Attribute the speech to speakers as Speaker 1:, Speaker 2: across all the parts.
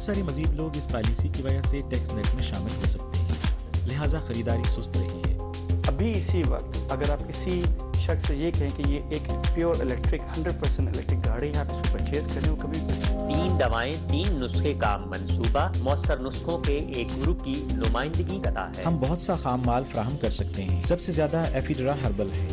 Speaker 1: सारे मजीद लोग इस पॉलिसी की वजह से टैक्स नेट में शामिल हो सकते हैं, लिहाजा खरीदारी सुस्त रही है।
Speaker 2: अभी इसी वक्त अगर आप किसी शख्स से ये कहें कि ये एक प्योर इलेक्ट्रिक 100% इलेक्ट्रिक गाड़ी है, आप इसको परचेज करें, वो कभी
Speaker 3: 3 दवाएं 3 नुस्खे का मंसूबा मौसर नुस्खों के एक ग्रुप की नुमाइंदगी करता है।
Speaker 1: हम बहुत सा खाम माल फ्राहम कर सकते हैं। सबसे ज्यादा एफिड्रा हर्बल है।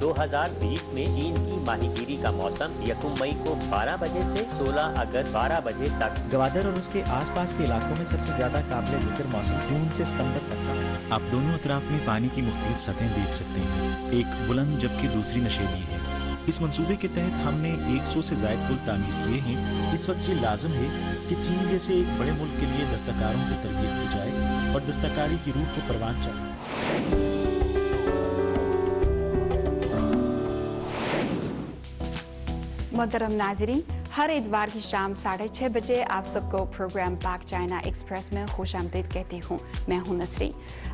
Speaker 3: 2020 में चीन की माहीगीरी का मौसम 1 मई को 12 बजे से 16 अगस्त 12 बजे तक।
Speaker 1: गवादर और उसके आसपास के इलाकों में सबसे ज्यादा काबिल जिक्र मौसम जून से सितंबर तक का है। आप दोनों अतराफ में पानी की मुख्तलिफ सतहें देख सकते हैं, एक बुलंद जबकि दूसरी नशेबी है। इस मंसूबे के तहत हमने 100 से ज़ायद पुल तामीर किए हैं। इस वक्त ये लाजम है कि चीन जैसे एक बड़े मुल्क के लिए दस्तकारों की तरबियत की जाए और दस्तकारी की रूह को परवान चढ़ाए।
Speaker 4: मोहतरम नाज़रीन, हर इतवार की शाम 6:30 बजे आप सबको प्रोग्राम पाक चाइना एक्सप्रेस में खुशामदीद कहती हूँ। मैं हूँ नसरी।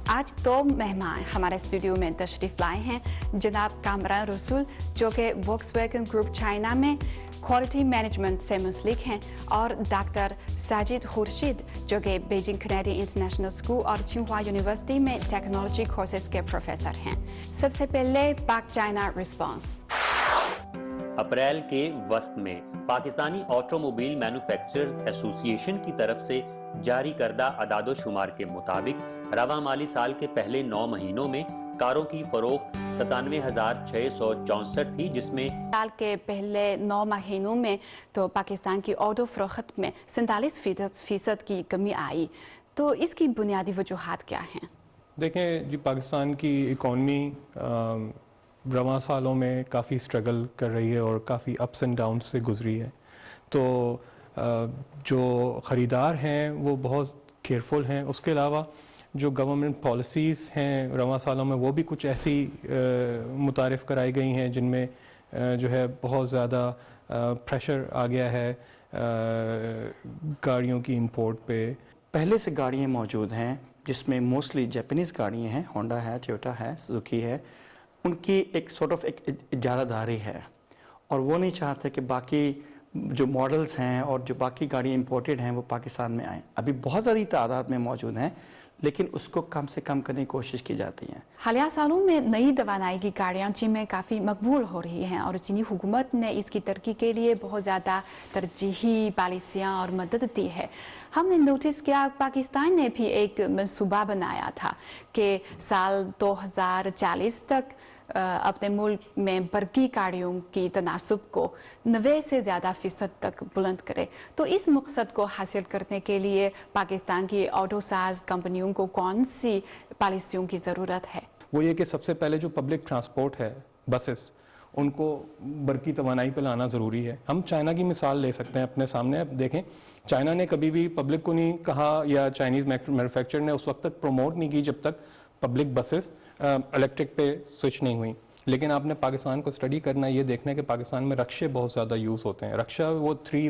Speaker 4: आज 2 मेहमान हमारे स्टूडियो में तशरीफ़ लाए हैं। जनाब कामरान रसूल जो कि वोक्सवैगन ग्रुप चाइना में क्वालिटी मैनेजमेंट से मुंसलिक हैं, और डॉक्टर साजिद खुर्शीद जो कि बीजिंग कनेडी इंटरनेशनल स्कूल और चिंहुआ यूनिवर्सिटी में टेक्नोलॉजी कोर्सेज के प्रोफेसर हैं। सबसे पहले पाक चाइना रिस्पॉन्स।
Speaker 3: अप्रैल के वस्त में पाकिस्तानी ऑटोमोबाइल मैन्युफैक्चरर्स एसोसिएशन की तरफ से जारी करदा अदादो शुमार के मुताबिक रवा माली साल के पहले 9 महीनों में कारों की फरोख्त 97,664 थी, जिसमें
Speaker 4: साल के पहले 9 महीनों में तो पाकिस्तान की ऑटो फरोख्त में 47% की कमी आई। तो इसकी बुनियादी वजूहात क्या हैं?
Speaker 5: देखें जी, पाकिस्तान की इकॉनमी रवां सालों में काफ़ी स्ट्रगल कर रही है और काफ़ी अप्स एंड डाउन से गुजरी है। तो जो ख़रीदार हैं वो बहुत केयरफुल हैं। उसके अलावा जो गवर्नमेंट पॉलिसीज़ हैं रवां सालों में वो भी कुछ ऐसी मुतारिफ़ कराई गई हैं जिनमें जो है बहुत ज़्यादा प्रेशर आ गया है गाड़ियों की इंपोर्ट पे।
Speaker 2: पहले से गाड़ियाँ मौजूद हैं जिसमें मोस्टली जापानीज़ गाड़ियाँ हैं, होंडा है, टोयोटा है, सुजुकी है। उनकी एक सॉर्ट ऑफ एक इजारादारी है और वो नहीं चाहते कि बाकी जो मॉडल्स हैं और जो बाकी गाड़ियाँ इंपोर्टेड हैं वो पाकिस्तान में आएँ। अभी बहुत ज़्यादा तादाद में मौजूद हैं, लेकिन उसको कम से कम करने की कोशिश की जाती है।
Speaker 4: हालिया सालों में नई तवानाई की गाड़ियाँ चीन में काफ़ी मकबूल हो रही हैं और चीनी हुकूमत ने इसकी तरक्की के लिए बहुत ज़्यादा तरजीही पॉलिसियाँ और मदद दी है। हमने नोटिस किया पाकिस्तान ने भी एक मंसूबा बनाया था कि साल 2040 तक अपने मुल्क में बरकी गाड़ियों की तनासुब को 90 से ज़्यादा फ़ीसद तक बुलंद करे। तो इस मकसद को हासिल करने के लिए पाकिस्तान की ऑटो साज कंपनियों को कौन सी पॉलिसियों की ज़रूरत है?
Speaker 5: वो ये कि सबसे पहले जो पब्लिक ट्रांसपोर्ट है, बसेस, उनको बरकी तवानाई पे लाना ज़रूरी है। हम चाइना की मिसाल ले सकते हैं अपने सामने। अब देखें, चाइना ने कभी भी पब्लिक को नहीं कहा या चाइनीज़ मैन्युफैक्चरर ने उस वक्त तक प्रमोट नहीं की जब तक पब्लिक बसेस इलेक्ट्रिक पे स्विच नहीं हुई। लेकिन आपने पाकिस्तान को स्टडी करना है, ये देखना है कि पाकिस्तान में रक्शे बहुत ज़्यादा यूज़ होते हैं। रक्शा वो 3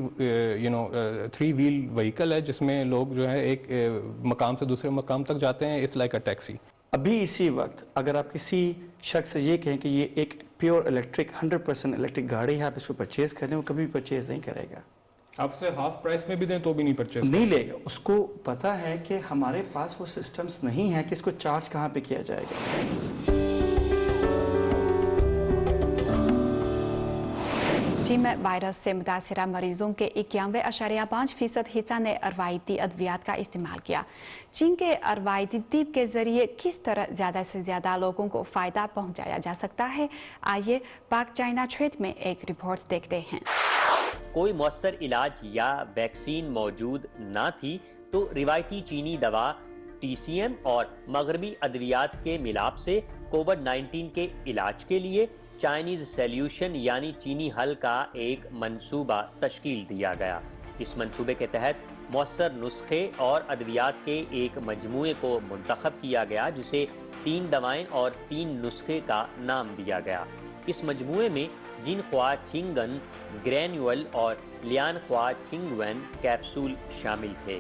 Speaker 5: व्हील व्हीकल है जिसमें लोग जो है एक मकाम से दूसरे मकाम तक जाते हैं। It's like a taxi.
Speaker 2: अभी इसी वक्त अगर आप किसी शख्स से ये कहें कि ये एक प्योर इलेक्ट्रिक 100% इलेक्ट्रिक गाड़ी है, आप इसको परचेज़ करें, वो कभी परचेज़ नहीं करेगा।
Speaker 5: आपसे हाफ प्राइस में भी दें तो भी नहीं परचेज
Speaker 2: नहीं लेगा। उसको पता है कि हमारे पास वो सिस्टम्स नहीं है कि इसको चार्ज कहाँ पे किया जाएगा।
Speaker 4: चीन में वायरस से मुतासरा मरीजों के 91.5% हिस्सा ने रवायती अद्वियात का इस्तेमाल किया। चीन के रवायती तिब के जरिए किस तरह ज़्यादा से ज़्यादा लोगों को फ़ायदा पहुँचाया जा सकता है, आइए पाक चाइना ट्रेड में एक रिपोर्ट देखते हैं।
Speaker 3: कोई मौसर इलाज या वैक्सीन मौजूद ना थी तो रिवायती चीनी दवा TCM और मगरबी अद्वियात के मिलाप से कोविड-19 के इलाज के लिए चाइनीज सॉल्यूशन यानी चीनी हल का एक मंसूबा तश्कील दिया गया। इस मंसूबे के तहत मौसर नुस्खे और अद्वियात के एक मजमूए को मुंतखब किया गया जिसे 3 दवाएं और 3 नुस्खे का नाम दिया गया। इस मजमूए में जिन ख्वा चिंगन ग्रैन्युअल और लियान ख्वा चिंगवन कैप्सूल शामिल थे।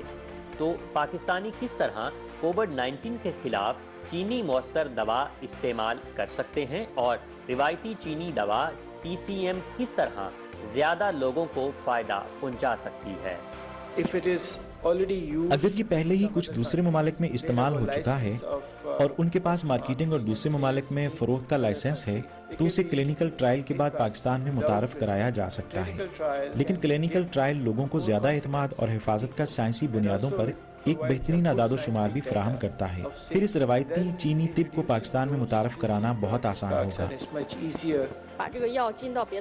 Speaker 3: तो पाकिस्तानी किस तरह कोविड-19 के खिलाफ चीनी मौसर दवा इस्तेमाल कर सकते हैं और रिवायती चीनी दवा TCM किस तरह ज़्यादा लोगों को फ़ायदा पहुंचा सकती है।
Speaker 6: if it is already used
Speaker 1: अगर ये पहले ही कुछ दूसरे ममालिक में इस्तेमाल हो चुका है और उनके पास मार्केटिंग और दूसरे ममालिक में फ़रोख्त का लाइसेंस है तो उसे क्लिनिकल ट्रायल के बाद पाकिस्तान में मुतारफ़ कराया जा सकता है। लेकिन क्लिनिकल ट्रायल लोगों को ज़्यादा एतमाद और हिफाजत का साइंसी बुनियादों पर एक बेहतरीन आदादो शुमार भी फराहम करता है। फिर इस रवायती चीनी तिब को पाकिस्तान में मुतारफ़ कराना बहुत आसान होगा।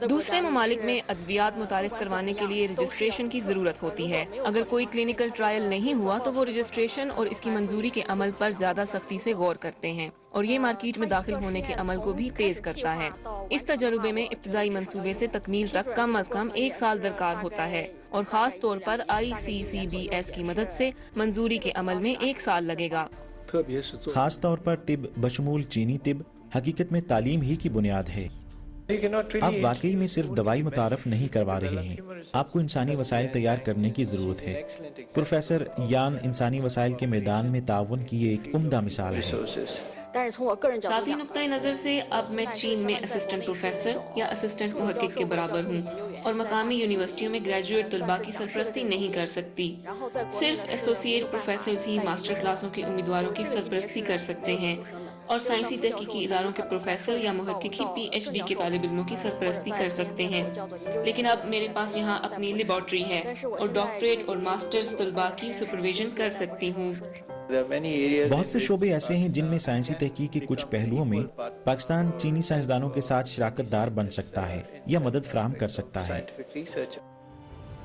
Speaker 7: दूसरे ममालिक में अद्वियात मुतारिफ करवाने के लिए रजिस्ट्रेशन की ज़रूरत होती है। अगर कोई क्लिनिकल ट्रायल नहीं हुआ तो वो रजिस्ट्रेशन और इसकी मंजूरी के अमल पर ज़्यादा सख्ती से गौर करते हैं और ये मार्केट में दाखिल होने के अमल को भी तेज करता है। इस तजुर्बे में इब्तदाई मंसूबे से तकमील तक कम अज कम 1 साल दरकार होता है और ख़ास तौर पर ICCBS की मदद से मंजूरी के अमल में 1 साल लगेगा।
Speaker 1: खास तौर पर तिब बशमूल चीनी तिब हकीकत में तालीम ही की बुनियाद है। आप वाकई में सिर्फ दवाई मुतारफ नहीं करवा रहे हैं, आपको इंसानी वसाइल तैयार करने की ज़रूरत है। प्रोफेसर यान इंसानी वसाइल के मैदान में ताउन की एक उम्दा मिसाल है।
Speaker 7: साथी नुक्ता नज़र से अब मैं चीन में असिस्टेंट प्रोफेसर या असिस्टेंट मुहक्किक के बराबर हूँ और मकामी यूनिवर्सिटियों में ग्रेजुएट तलबा की सरपरस्ती नहीं कर सकती। सिर्फ एसोसिएट प्रोफेसर ही मास्टर क्लासों के उम्मीदवारों की सरपरस्ती कर सकते हैं और साइंसी तहकीकी इदारों के प्रोफेसर या मुहक्किक ही PhD के तालिब इल्मों की सरपरस्ती कर सकते हैं। लेकिन अब मेरे पास यहाँ अपनी लेबॉर्ट्री है और डॉक्टरेट और मास्टर्स तलबा की सुपरविजन कर सकती हूँ।
Speaker 1: बहुत से शोबे ऐसे हैं जिनमें साइंसी तहकीक के कुछ पहलुओं में पाकिस्तान चीनी साइंसदानों के साथ शराकतदार बन सकता है या मदद फराहम कर सकता है।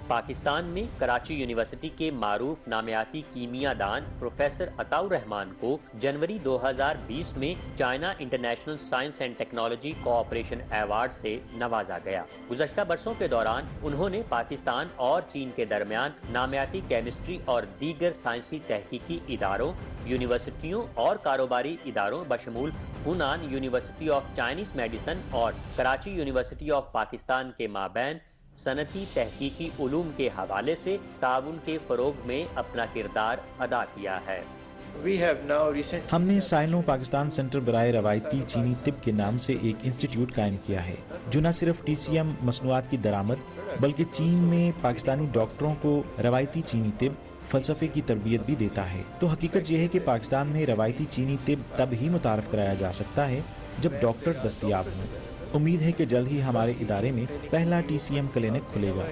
Speaker 3: पाकिस्तान में कराची यूनिवर्सिटी के मारूफ नामियाती कीमियादान प्रोफेसर अताउर रहमान को जनवरी 2020 में China international science and technology cooperation award से नवाजा गया। गुज़श्ता बरसों के दौरान उन्होंने पाकिस्तान और चीन के दरमियान नामियाती केमिस्ट्री और दीगर साइंसी तहकीकी इदारों, यूनिवर्सिटियों और कारोबारी इदारों बशमूल हुनान यूनिवर्सिटी ऑफ चाइनीज मेडिसिन और कराची यूनिवर्सिटी ऑफ पाकिस्तान के माबैन सनती तहकीकी उलूम के हवाले से ताउन के फ़रोग में अपना किरदार अदा किया है।
Speaker 1: हमने साइनो पाकिस्तान सेंटर बराए रवायती चीनी तिब के नाम से एक इंस्टीट्यूट कायम किया है जो न सिर्फ TCM मसनूआत की दरामद बल्कि चीन में पाकिस्तानी डॉक्टरों को रवायती चीनी तिब फ़लसफ़े की तरबियत भी देता है। तो हकीकत यह है कि पाकिस्तान में रवायती चीनी तिब तब ही मुतारफ़ कराया जा सकता है जब डॉक्टर दस्तयाब हों। उम्मीद है कि जल्द ही हमारे इदारे में पहला TCM क्लिनिक खुलेगा।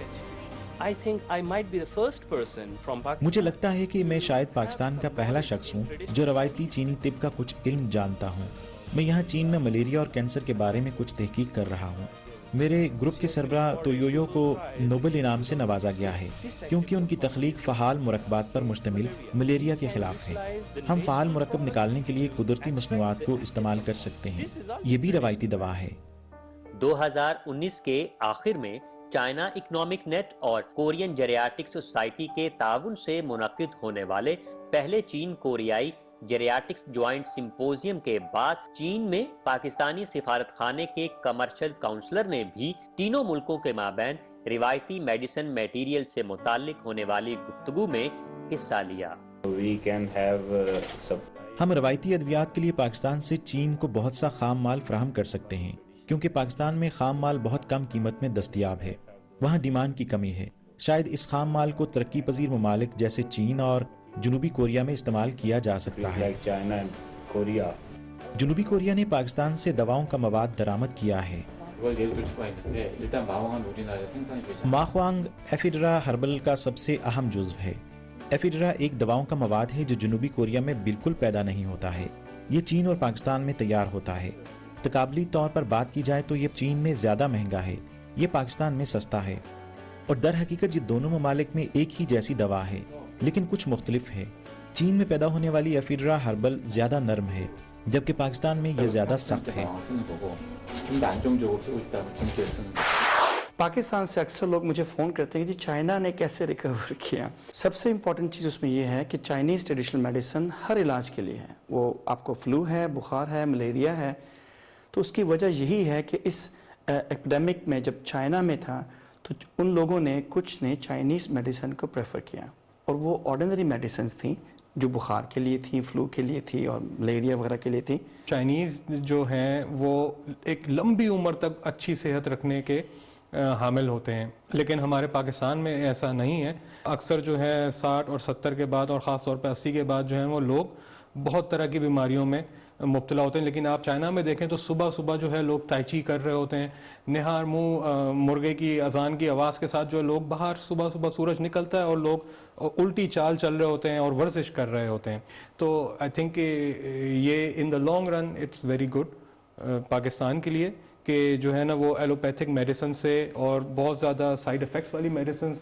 Speaker 1: मुझे लगता है कि मैं शायद पाकिस्तान का पहला शख्स हूँ जो रवायती चीनी तिब का कुछ इल्म जानता हूँ। मैं यहाँ चीन में मलेरिया और कैंसर के बारे में कुछ तहकीक कर रहा हूँ। मेरे ग्रुप के सरबरा तोयोयो को नोबेल इनाम से नवाजा गया है क्योंकि उनकी तख्लीक फ़हाल मुरक्कबात पर मुश्तमिल मलेरिया के खिलाफ है। हम फ़हाल मुरक्कब निकालने के लिए कुदरती मसनूआत को इस्तेमाल कर सकते हैं। ये भी रवायती दवा है।
Speaker 3: 2019 के आखिर में चाइना इकोनॉमिक नेट और कोरियन जेरियाटिक सोसाइटी के ताउन से मुनक्किद होने वाले पहले चीन कोरियाई जेरियाटिक्स ज्वाइंट सिंपोजियम के बाद चीन में पाकिस्तानी सिफारत खाने के कमर्शियल काउंसलर ने भी तीनों मुल्कों के माबैन रिवायती मेडिसिन मटेरियल से मुताल्लिक होने वाली गुफ्तगू में हिस्सा लिया।
Speaker 1: हम रवायती अद्वियात के लिए पाकिस्तान से चीन को बहुत सा खाम माल फराहम कर सकते हैं क्योंकि पाकिस्तान में खाम माल बहुत कम कीमत में दस्तयाब है। वहाँ डिमांड की कमी है। शायद इस खाम माल को तरक्की पजीर ममालिक जैसे चीन और जनूबी कोरिया में इस्तेमाल किया जा सकता है। जनूबी कोरिया ने पाकिस्तान से दवाओं का मवाद दरामद किया है। माख्वांग एफिड्रा हर्बल का सबसे अहम जुज़्व है। एफिड्रा एक दवाओं का मवाद है जो जनूबी कोरिया में बिल्कुल पैदा नहीं होता है। ये चीन और पाकिस्तान में तैयार होता है। तकाबली तौर पर बात की जाए तो ये चीन में ज़्यादा महंगा है, ये पाकिस्तान में सस्ता है और दर हकीकत ये दोनों ममालिक में एक ही जैसी दवा है लेकिन कुछ मुख्तलिफ है। चीन में पैदा होने वाली एफिड्रा हर्बल ज़्यादा नरम है जबकि पाकिस्तान में यह ज़्यादा सख्त है।
Speaker 2: पाकिस्तान से अक्सर लोग मुझे फ़ोन करते हैं कि जी चाइना ने कैसे रिकवर किया। सबसे इम्पॉर्टेंट चीज़ उसमें यह है कि चाइनीज़ ट्रेडिशनल मेडिसिन हर इलाज के लिए है। वो आपको फ्लू है, बुखार है, मलेरिया है, तो उसकी वजह यही है कि इस एपिडेमिक में जब चाइना में था तो उन लोगों ने कुछ ने चाइनीज़ मेडिसिन को प्रेफर किया और वो ऑर्डिनरी मेडिसिन थी जो बुखार के लिए थी, फ्लू के लिए थी और मलेरिया वगैरह के लिए थी।
Speaker 5: चाइनीज़ जो हैं वो एक लंबी उम्र तक अच्छी सेहत रखने के حامل ہوتے ہیں، لیکن ہمارے پاکستان میں ایسا نہیں ہے. اکثر جو ہے 60 اور 70 کے بعد اور خاص طور پہ 80 کے بعد جو ہیں وہ لوگ بہت طرح کی بیماریوں میں مبتلا ہوتے ہیں. لیکن آپ چائنا میں دیکھیں تو صبح صبح جو ہے لوگ تائچی کر رہے ہوتے ہیں، نہار منہ مرغے کی اذان کی آواز کے ساتھ جو لوگ باہر صبح صبح سورج نکلتا ہے اور لوگ الٹی چال چل رہے ہوتے ہیں اور ورزش کر رہے ہوتے ہیں. تو آئی تھنک یہ in the long run it's very good Pakistan کے لیے کہ جو ہے نا وہ ایلوپیتھک میڈیسن سے اور بہت زیادہ سائیڈ افیکٹس والی میڈیسن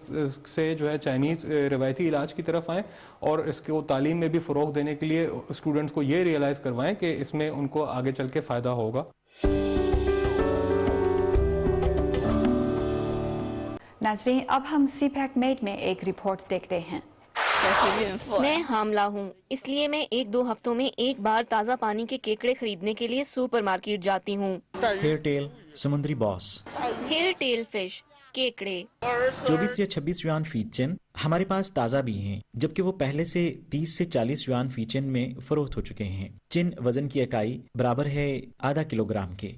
Speaker 5: سے جو ہے چائنیز روایتی علاج کی طرف آئیں، اور اس کو تعلیم میں بھی فروغ دینے کے لیے اسٹوڈنٹس کو یہ ریئلائز کروائیں کہ اس میں ان کو آگے چل کے فائدہ ہوگا.
Speaker 4: ناظرین، اب ہم سی پیک میٹ میں ایک رپورٹ دیکھتے ہیں.
Speaker 7: میں حاملہ ہوں، اس لیے میں 1-2 ہفتوں میں ایک بار تازہ پانی کے کیکڑے خریدنے کے لیے سپر مارکیٹ جاتی ہوں.
Speaker 1: ہیئر ٹیل سمندری باس،
Speaker 7: ہیئر ٹیل فش، کیکڑے
Speaker 1: 24 یا 26 یوان فی چن ہمارے پاس تازہ بھی ہیں، جبکہ وہ پہلے سے 30 سے 40 یوان فی چن میں فروخت ہو چکے ہیں. چن وزن کی اکائی برابر ہے ½ کلو گرام کے.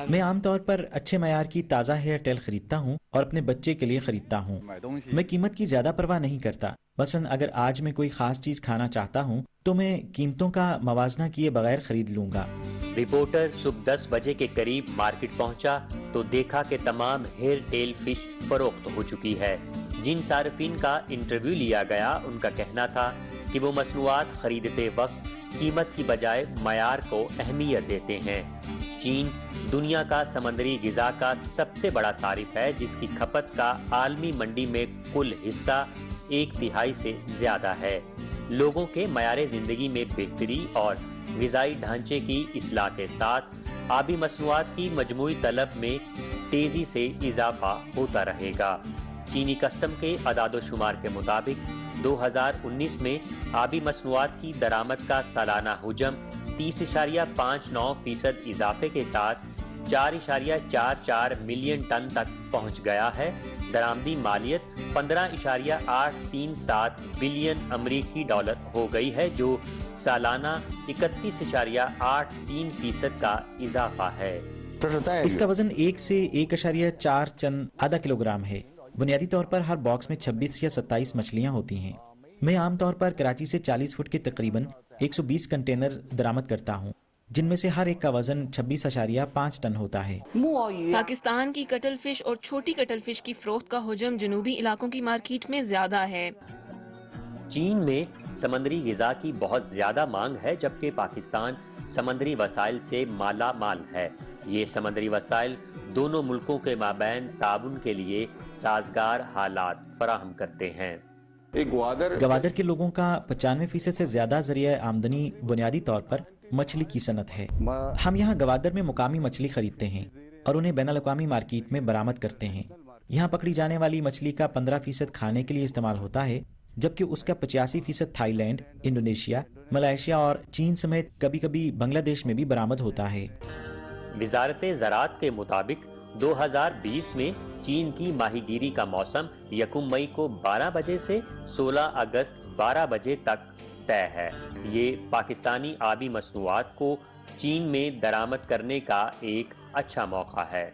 Speaker 1: میں عام طور پر اچھے معیار کی تازہ ہیئر ٹیل خریدتا ہوں اور اپنے بچے کے لیے خریدتا ہوں. میں قیمت کی زیادہ پرواہ نہیں کرتا. مثلا اگر آج میں کوئی خاص چیز کھانا چاہتا ہوں تو میں قیمتوں کا موازنہ کیے بغیر خرید لوں گا.
Speaker 3: رپورٹر صبح 10 بجے کے قریب مارکیٹ پہنچا تو دیکھا کہ تمام ہیئر ٹیل فش فروخت ہو چکی ہے. جن صارفین کا انٹرویو لیا گیا ان کا کہنا تھا کہ وہ مصنوعات خریدتے وقت قیمت کی بجائے معیار کو اہمیت دیتے ہیں. چین دنیا کا سمندری غذا کا سب سے بڑا صارف ہے، جس کی کھپت کا عالمی منڈی میں کل حصہ 1/3 سے زیادہ ہے. لوگوں کے معیار زندگی میں بہتری اور غذائی ڈھانچے کی اصلاح کے ساتھ آبی مصنوعات کی مجموعی طلب میں تیزی سے اضافہ ہوتا رہے گا. چینی کسٹم کے اعداد و شمار کے مطابق 2019 میں آبی مصنوعات کی درآمد کا سالانہ حجم 30.59% اضافے کے ساتھ 4.44 ملین ٹن تک پہنچ گیا ہے. درآمدی مالیت 15.837 بلین امریکی ڈالر ہو گئی ہے، جو سالانہ 31.83% کا اضافہ ہے.
Speaker 1: اس کا وزن 1 سے 1.4 چند ½ کلو گرام ہے. بنیادی طور پر ہر باکس میں 26 یا 27 مچھلیاں ہوتی ہیں. میں عام طور پر کراچی سے 40 فٹ کے تقریباً 120 کنٹینر درآمد کرتا ہوں، جن میں سے ہر ایک کا وزن 26.5 ٹن ہوتا ہے.
Speaker 7: پاکستان کی کٹل فش اور چھوٹی کٹل فش کی فروخت کا حجم جنوبی علاقوں کی مارکیٹ میں زیادہ ہے.
Speaker 3: چین میں سمندری غذا کی بہت زیادہ مانگ ہے، جبکہ پاکستان سمندری وسائل سے مالا مال ہے. یہ سمندری وسائل دونوں ملکوں کے مابین تعاون کے لیے سازگار حالات فراہم کرتے ہیں.
Speaker 1: گوادر کے لوگوں کا 95% سے زیادہ ذریعہ آمدنی بنیادی طور پر مچھلی کی صنعت ہے. ہم یہاں گوادر میں مقامی مچھلی خریدتے ہیں اور انہیں بین الاقوامی مارکیٹ میں برآمد کرتے ہیں. یہاں پکڑی جانے والی مچھلی کا 15% کھانے کے لیے استعمال ہوتا ہے، جبکہ اس کا 85% تھائی لینڈ، انڈونیشیا، ملائیشیا اور چین سمیت کبھی کبھی بنگلہ دیش میں بھی برآمد ہوتا ہے.
Speaker 3: وزارت زراعت کے مطابق 2020 میں چین کی ماہی گیری کا موسم 1 مئی کو 12 بجے سے 16 اگست 12 بجے تک طے ہے. یہ پاکستانی آبی مصنوعات کو چین میں درآمد کرنے کا ایک اچھا موقع ہے.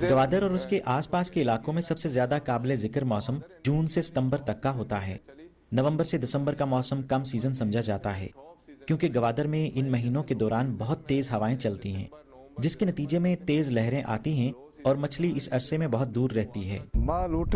Speaker 1: گوادر اور اس کے آس پاس کے علاقوں میں سب سے زیادہ قابل ذکر موسم جون سے ستمبر تک کا ہوتا ہے. نومبر سے دسمبر کا موسم کم سیزن سمجھا جاتا ہے، کیونکہ گوادر میں ان مہینوں کے دوران بہت تیز ہوائیں چلتی ہیں، جس کے نتیجے میں تیز لہریں آتی ہیں اور مچھلی اس عرصے میں بہت دور رہتی ہے.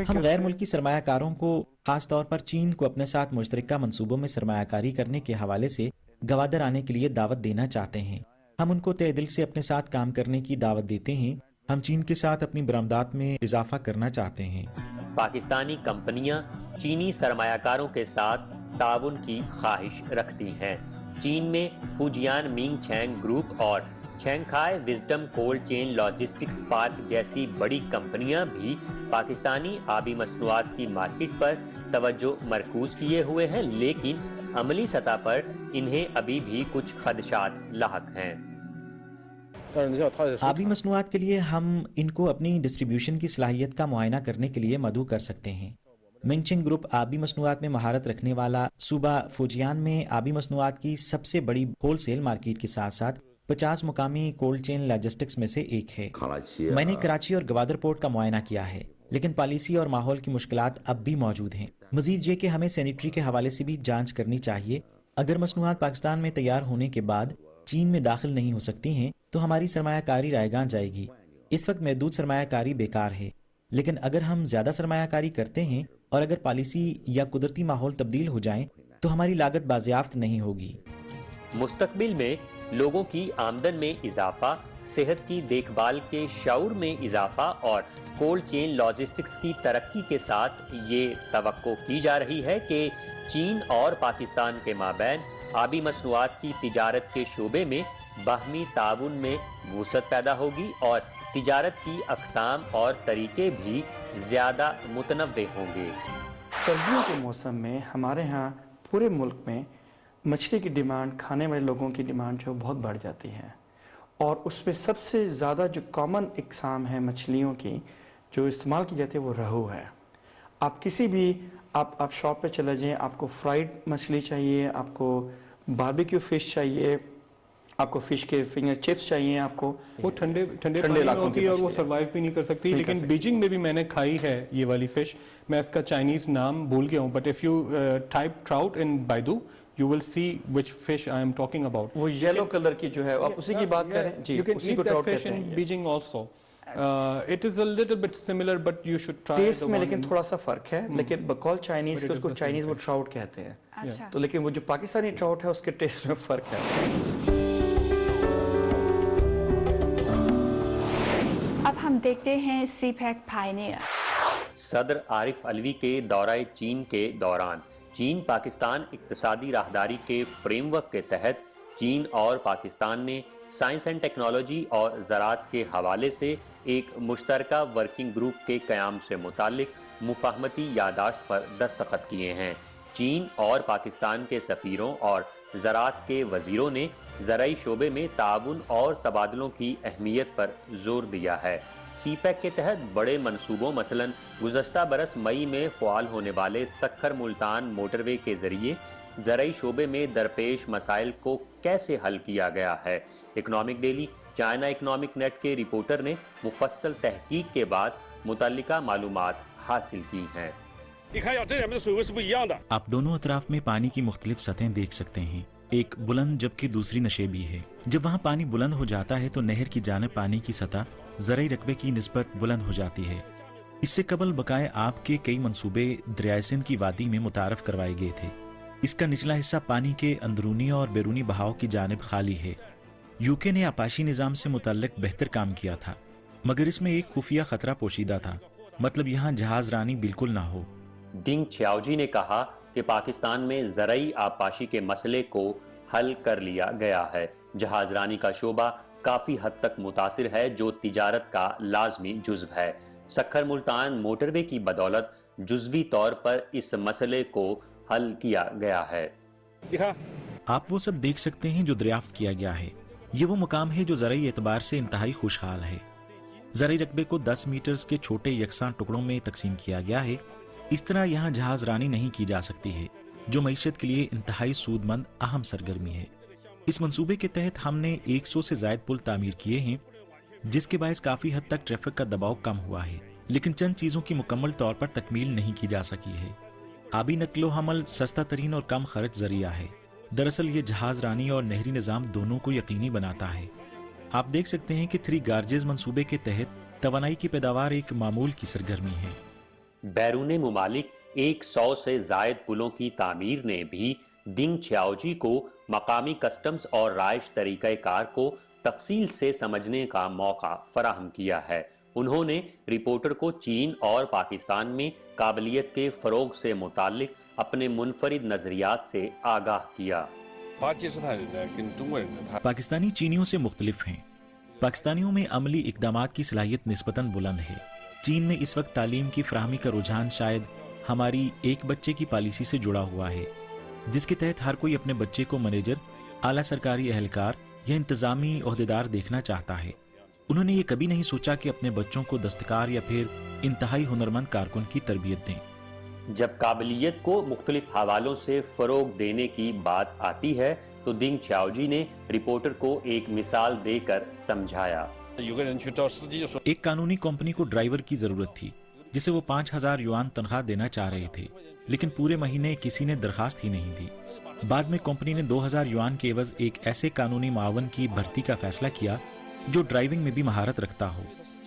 Speaker 1: ہم غیر ملکی سرمایہ کاروں کو، خاص طور پر چین کو، اپنے ساتھ مشترکہ منصوبوں میں سرمایہ کاری کرنے کے حوالے سے گوادر آنے کے لیے دعوت دینا چاہتے ہیں. ہم ان کو تہ دل سے اپنے ساتھ کام کرنے کی دعوت دیتے ہیں. ہم چین کے ساتھ اپنی برآمدات میں اضافہ کرنا چاہتے ہیں.
Speaker 3: پاکستانی کمپنیاں چینی سرمایہ کاروں کے ساتھ تعاون کی خواہش رکھتی ہیں. چین میں فوجیان مینگ چھینگ گروپ اور چھینگھائی wisdom cold chain logistics park جیسی بڑی کمپنیاں بھی پاکستانی آبی مصنوعات کی مارکیٹ پر توجہ مرکوز کیے ہوئے ہیں، لیکن عملی سطح پر انہیں ابھی بھی کچھ خدشات لاحق ہیں.
Speaker 1: آبی مصنوعات کے لیے ہم ان کو اپنی ڈسٹریبیوشن کی صلاحیت کا معائنہ کرنے کے لیے مدعو کر سکتے ہیں. منگچنگ گروپ آبی مصنوعات میں مہارت رکھنے والا صوبہ فوجیان میں آبی مصنوعات کی سب سے بڑی ہول سیل مارکیٹ کے ساتھ ساتھ 50 मुकामी कोल्ड चेन लॉजिस्टिक्स में से एक है। मैंने कराची और गवादर पोर्ट का मुआयना किया है, लेकिन पॉलिसी और माहौल की मुश्किलात अब भी मौजूद हैं। मजीद ये कि हमें सैनिटरी के हवाले से भी जांच करनी चाहिए। अगर मसनूआत पाकिस्तान में तैयार होने के बाद चीन में दाखिल नहीं हो सकती हैं तो हमारी सरमायाकारी रायगां जाएगी। इस वक्त महदूद सरमायाकारी बेकार है, लेकिन अगर हम ज़्यादा सरमायाकारी करते हैं और अगर पॉलिसी या कुदरती माहौल तब्दील हो जाएं तो हमारी लागत बाजियाफ्त नहीं होगी।
Speaker 3: मुस्तकबिल में लोगों की आमदन में इजाफा, सेहत की देखभाल के शऊर में इजाफा और कोल्ड चेन लॉजिस्टिक्स की तरक्की के साथ ये तवक्को की जा रही है कि चीन और पाकिस्तान के माबैन आबी मसनूआत की तिजारत के शोबे में बाहमी ताउन में वुसअत पैदा होगी और तिजारत की अक़साम और तरीके भी ज़्यादा मुतनव्वे होंगे।
Speaker 2: सर्दियों के मौसम में हमारे यहाँ पूरे मुल्क में मछली की डिमांड, खाने वाले लोगों की डिमांड जो बहुत बढ़ जाती है, और उसमें सबसे ज़्यादा जो कॉमन इकसाम है मछलियों की जो इस्तेमाल की जाती है वो रहू है। आप किसी भी आप शॉप पे चले जाएं, आपको फ्राइड मछली चाहिए, आपको बारबेक्यू फ़िश चाहिए, आपको फ़िश के फिंगर चिप्स चाहिए, आपको
Speaker 5: वो ठंडे पानी में होती है और वो सर्वाइव भी नहीं कर सकती। लेकिन बीजिंग में भी मैंने खाई है ये वाली फ़िश, मैं इसका चाइनीज़ नाम भूल गया हूँ, but if you type trout in Baidu you will see which fish I am talking about.
Speaker 2: वो येलो कलर की जो है, आप उसी की बात करें जी,
Speaker 5: you can
Speaker 2: उसी
Speaker 5: eat
Speaker 2: को
Speaker 5: that
Speaker 2: ट्राउट
Speaker 5: fish
Speaker 2: कहते
Speaker 5: in
Speaker 2: हैं।
Speaker 5: Beijing also. It is a little bit similar, but you should try.
Speaker 2: Test में लेकिन थोड़ा सा फर्क है, लेकिन बकौल चाइनीज के उसको चाइनीज वो ट्राउट कहते हैं।
Speaker 4: अच्छा।
Speaker 2: तो लेकिन वो जो पाकिस्तानी ट्राउट है उसके टेस्ट में फर्क है।
Speaker 4: अब हम देखते हैं सीपैक पायनियर।
Speaker 3: सदर आरिफ अलवी के दौरा चीन के दौरान चीन पाकिस्तान इक्तिसादी राहदारी के फ्रेमवर्क के तहत चीन और पाकिस्तान ने साइंस एंड टेक्नोलॉजी और ज़राअत के हवाले से एक मुश्तरका वर्किंग ग्रुप के क़याम से मुताल्लिक मुफाहमती यादाश्त पर दस्तखत किए हैं। चीन और पाकिस्तान के सफ़ीरों और ज़राअत के वज़ीरों ने ज़राई शोबे में ताउन और तबादलों की अहमियत पर जोर दिया है। सीपैक के तहत बड़े मनसूबों मसलन गुज़श्ता बरस मई में फ़आल होने वाले सक्खर मुल्तान मोटरवे के ज़रिए ज़राई शोबे में दरपेश मसाइल को कैसे हल किया गया है। Economic daily China economic net के रिपोर्टर ने मुफस्सल तहकीक के बाद मुतल्लिका मालूमात हासिल की हैं।
Speaker 1: आप दोनों अतराफ में पानी की मुख्तलिफ सतहें देख सकते हैं, एक बुलंद जबकि दूसरी नशेबी है। जब वहाँ पानी बुलंद हो जाता है तो नहर की जानिब पानी की सतह ज़राई रकबे की निस्बत बुलंद हो जाती है। इससे कबल बकाए आपके कई मंसूबे दरियाए सिंध की वादी में मुतारफ करवाए गए थे। इसका निचला हिस्सा पानी के अंदरूनी और बैरूनी बहाव की जानिब खाली है। यूके ने आपाशी निज़ाम से मुतल्लिक बेहतर काम किया था, मगर इसमें एक खुफिया खतरा पोशीदा था, मतलब यहाँ जहाज रानी बिल्कुल ना हो।
Speaker 3: डिंग छियाओजी ने कहा कि पाकिस्तान में ज़राई आपाशी के मसले को हल कर लिया गया है। जहाज रानी का शोबा काफ़ी हद तक मुतासिर है, जो तिजारत का लाजमी जुज़्व है। सक्खर मुल्तान मोटरवे की बदौलत जुज़वी तौर पर इस मसले को हल किया गया है।
Speaker 1: आप वो सब देख सकते हैं जो दरियाफ्त किया गया है। ये वो मुकाम है जो ज़राई एतबार से इंतहाई खुशहाल है। ज़राई रकबे को 10 मीटर्स के छोटे यकसां टुकड़ों में तकसीम किया गया है। इस तरह यहाँ जहाज रानी नहीं की जा सकती है, जो मईशत के लिए इंतहाई सूदमंद अहम सरगर्मी है। इस मंसूबे के तहत हमने 100 से ज़ायद पुल तामीर किए हैं, जिसके बायस काफ़ी हद तक ट्रैफिक का दबाव कम हुआ है, लेकिन चंद चीज़ों की मुकम्मल तौर पर तकमील नहीं की जा सकी है। आबी नकलो हमल सस्ता तरीन और कम खर्च जरिया है। दरअसल ये जहाज रानी और नहरी निज़ाम दोनों को यकीनी बनाता है। आप देख सकते हैं कि 3 गार्जेज मंसूबे के तहत तवानाई की पैदावार एक मामूल की सरगर्मी है।
Speaker 3: बैरून मुमालिक 100 से ज़ायद पुलों की तामीर ने भी डिंग छियाओजी को मकामी कस्टम्स और राइश तरीक़ाकार को तफसील से समझने का मौका फराहम किया है। उन्होंने रिपोर्टर को चीन और पाकिस्तान में काबिलियत के फ़रोग से मुताल्लिक अपने मुनफरिद नज़रियात से आगाह किया।
Speaker 1: पाकिस्तानी चीनियों से मुख्तलिफ हैं। पाकिस्तानियों में अमली इक़दामात की सलाहियत निस्बतन बुलंद है। चीन में इस वक्त तालीम की फराहमी का रुझान शायद हमारी एक बच्चे की पॉलिसी से जुड़ा हुआ है, जिसके तहत हर कोई अपने बच्चे को मैनेजर, आला सरकारी अहलकार या इंतज़ामी ओहदेदार देखना चाहता है। उन्होंने ये कभी नहीं सोचा कि अपने बच्चों को दस्तकार या फिर इंतहाई हुनरमंद कारकुन की तरबियत दें।
Speaker 3: جب قابلیت کو مختلف حوالوں سے فروغ دینے کی بات آتی ہے تو دنگ چھیاؤجی نے رپورٹر کو ایک مثال دے کر سمجھایا۔
Speaker 1: ایک قانونی کمپنی کو ڈرائیور کی ضرورت تھی جسے وہ 5,000 یوان تنخواہ دینا چاہ رہے تھے، لیکن پورے مہینے کسی نے درخواست ہی نہیں دی۔ بعد میں کمپنی نے 2,000 یوان کے عوض ایک ایسے قانونی معاون کی بھرتی کا فیصلہ کیا جو ڈرائیونگ میں بھی مہارت رکھتا ہو۔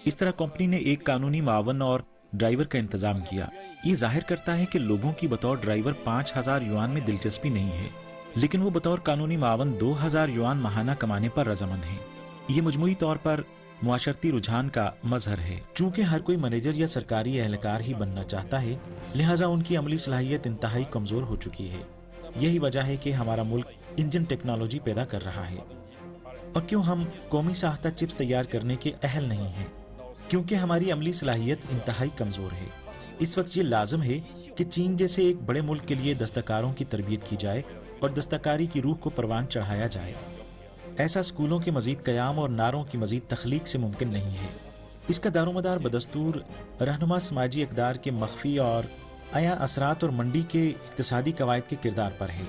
Speaker 1: اس طرح کمپنی نے ایک قانونی معاون اور ڈرائیور کا انتظام کیا۔ یہ ظاہر کرتا ہے کہ لوگوں کی بطور ڈرائیور 5,000 یوان میں دلچسپی نہیں ہے، لیکن وہ بطور قانونی معاون 2,000 یوان ماہانہ کمانے پر رضامند ہیں۔ یہ مجموعی طور پر معاشرتی رجحان کا مظہر ہے۔ چونکہ ہر کوئی مینیجر یا سرکاری اہلکار ہی بننا چاہتا ہے، لہٰذا ان کی عملی صلاحیت انتہائی کمزور ہو چکی ہے۔ یہی وجہ ہے کہ ہمارا ملک انجن ٹیکنالوجی پیدا کر رہا ہے۔ اور کیوں ہم قومی ساختہ چپس تیار کرنے کے اہل نہیں ہیں؟ کیونکہ ہماری عملی صلاحیت انتہائی کمزور ہے۔ اس وقت یہ لازم ہے کہ چین جیسے ایک بڑے ملک کے لیے دستکاروں کی تربیت کی جائے اور دستکاری کی روح کو پروان چڑھایا جائے۔ ایسا اسکولوں کے مزید قیام اور نعروں کی مزید تخلیق سے ممکن نہیں ہے۔ اس کا دار و مدار بدستور رہنما سماجی اقدار کے مخفی اور عیاں اثرات اور منڈی کے اقتصادی قواعد کے کردار پر ہے۔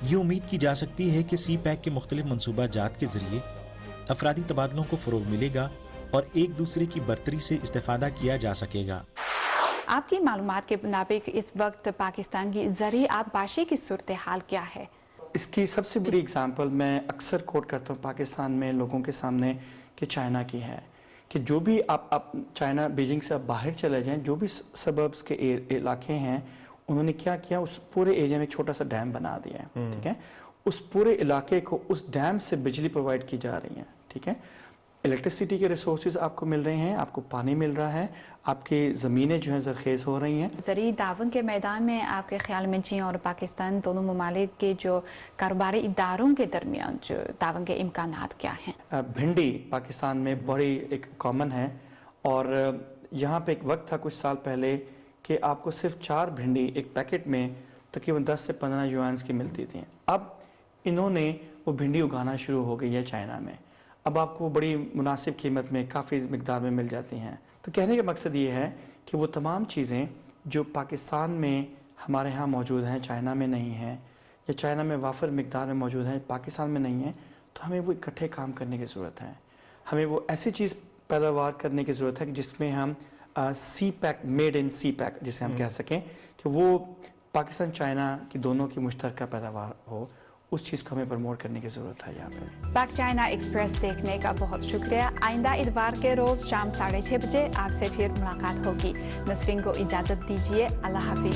Speaker 1: یہ امید کی جا سکتی ہے کہ سی پیک کے مختلف منصوبہ جات کے ذریعے افرادی تبادلوں کو فروغ ملے گا اور ایک دوسرے کی برتری سے استفادہ کیا جا سکے گا۔
Speaker 4: آپ کی معلومات کے مطابق اس وقت پاکستان کی زرعی آبپاشی کی صورتحال کیا ہے؟
Speaker 2: اس کی سب سے بڑی اگزامپل میں اکثر کوٹ کرتا ہوں پاکستان میں لوگوں کے سامنے کہ چائنا کی ہے، کہ جو بھی آپ چائنا بیجنگ سے باہر چلے جائیں، جو بھی سبربس کے علاقے ہیں انہوں نے کیا کیا، اس پورے ایریا میں ایک چھوٹا سا ڈیم بنا دیا ہے، ٹھیک ہے۔ اس پورے علاقے کو اس ڈیم سے بجلی پرووائڈ کی جا رہی ہے، ٹھیک ہے۔ الیکٹریسٹی کے ریسورسز آپ کو مل رہے ہیں، آپ کو پانی مل رہا ہے، آپ کی زمینیں جو ہیں زرخیز ہو رہی ہیں۔
Speaker 4: زرعی تعاون کے میدان میں آپ کے خیال میں چین اور پاکستان دونوں ممالک کے جو کاروباری اداروں کے درمیان جو تعاون کے امکانات کیا ہیں؟
Speaker 2: بھنڈی پاکستان میں بڑی ایک کامن ہے، اور یہاں پہ ایک وقت تھا کچھ سال پہلے کہ آپ کو صرف 4 بھنڈی ایک پیکٹ میں تقریباً 10 سے 15 یوانز کی ملتی تھیں۔ اب انہوں نے وہ بھنڈی اگانا شروع ہو گئی ہے چائنا میں، اب آپ کو بڑی مناسب قیمت میں کافی مقدار میں مل جاتی ہیں۔ تو کہنے کا مقصد یہ ہے کہ وہ تمام چیزیں جو پاکستان میں ہمارے ہاں موجود ہیں چائنا میں نہیں ہیں، یا چائنا میں وافر مقدار میں موجود ہیں پاکستان میں نہیں ہیں، تو ہمیں وہ اکٹھے کام کرنے کی ضرورت ہے۔ ہمیں وہ ایسی چیز پیداوار کرنے کی ضرورت ہے کہ جس میں ہم CPEC, made in CPEC جسے ہم کہہ سکیں، کہ وہ پاکستان چائنا کی دونوں کی مشترکہ پیداوار ہو، اس چیز کو ہمیں پروموٹ کرنے کی ضرورت ہے یہاں پہ۔
Speaker 4: پاک چائنا ایکسپریس دیکھنے کا بہت شکریہ۔ آئندہ اتوار کے روز شام 6:30 بجے آپ سے پھر ملاقات ہوگی۔ ناظرین کو اجازت دیجیے، اللہ حافظ۔